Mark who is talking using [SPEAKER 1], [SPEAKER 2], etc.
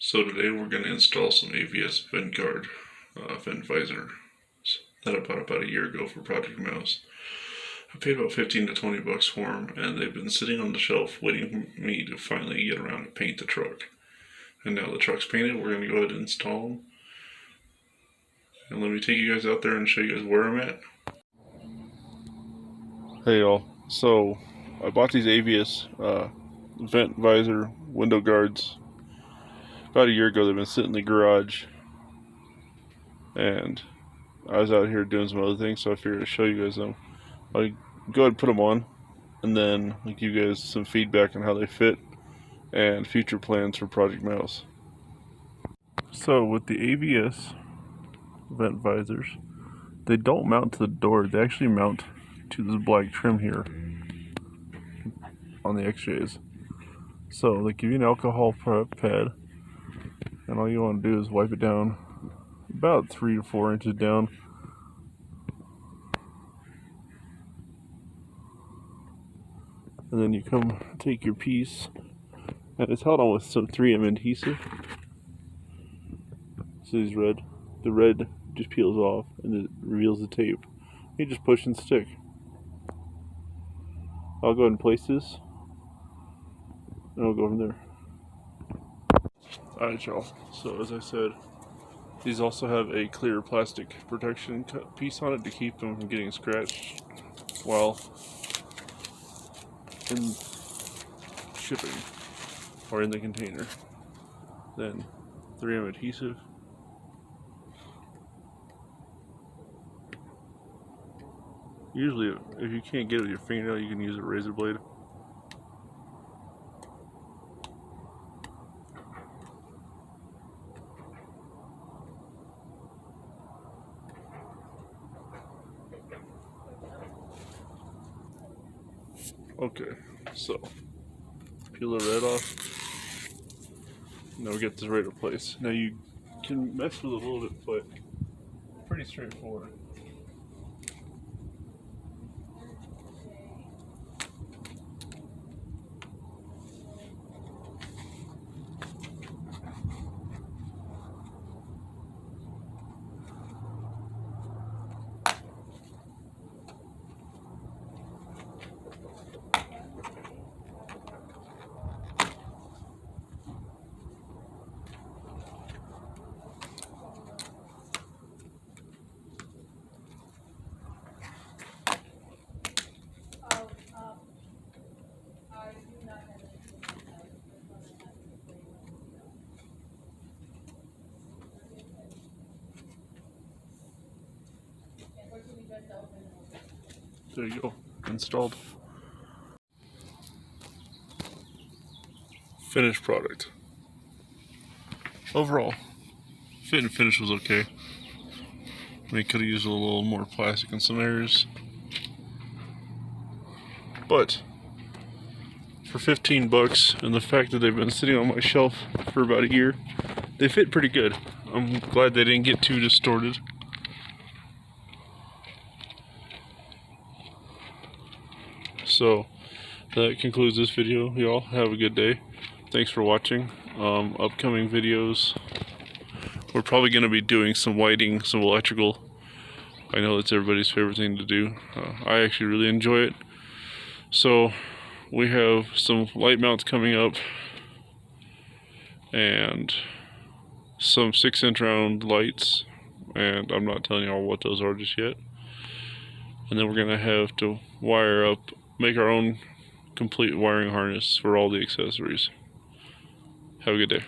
[SPEAKER 1] So today we're going to install some AVS Vent Vent Visors that I bought about a year ago for Project Mouse. I paid about 15 to 20 bucks for them, and they've been sitting on the shelf waiting for me to finally get around to paint the truck. And now the truck's painted, we're going to go ahead and install them. And let me take you guys out there and show you guys where I'm at. Hey y'all, so I bought these AVS Vent Visor window guards about a year ago. They've been sitting in the garage, and I was out here doing some other things, so I figured I'd show you guys them. I'll go ahead and put them on, and then I'll give you guys some feedback on how they fit and future plans for Project Mouse. So with the AVS Vent Visors, they don't mount to the door, they actually mount to this black trim here on the XJs. So they give you an alcohol pad, and all you want to do is wipe it down about 3 to 4 inches down. And then you come take your piece, and it's held on with some 3M adhesive. So these the red just peels off and it reveals the tape. You just push and stick. I'll go ahead and place this, and I'll go from there. Alright y'all, so as I said, these also have a clear plastic protection piece on it to keep them from getting scratched while in shipping or in the container. Then 3M adhesive. Usually, if you can't get it with your fingernail, you can use a razor blade. Okay, so peel the red off. Now we get this right in place. Now you can mess with it a little bit, but pretty straightforward. There you go, installed. Finished product. Overall, fit and finish was okay. We could have used a little more plastic in some areas, but for 15 bucks and the fact that they've been sitting on my shelf for about a year, they fit pretty good. I'm glad they didn't get too distorted. So that concludes this video. Y'all have a good day. Thanks for watching. Upcoming videos, we're probably going to be doing some lighting, some electrical. I know that's everybody's favorite thing to do. I actually really enjoy it. So we have some light mounts coming up and some 6-inch round lights, and I'm not telling y'all what those are just yet. And then we're going to have to wire up, make our own complete wiring harness for all the accessories. Have a good day.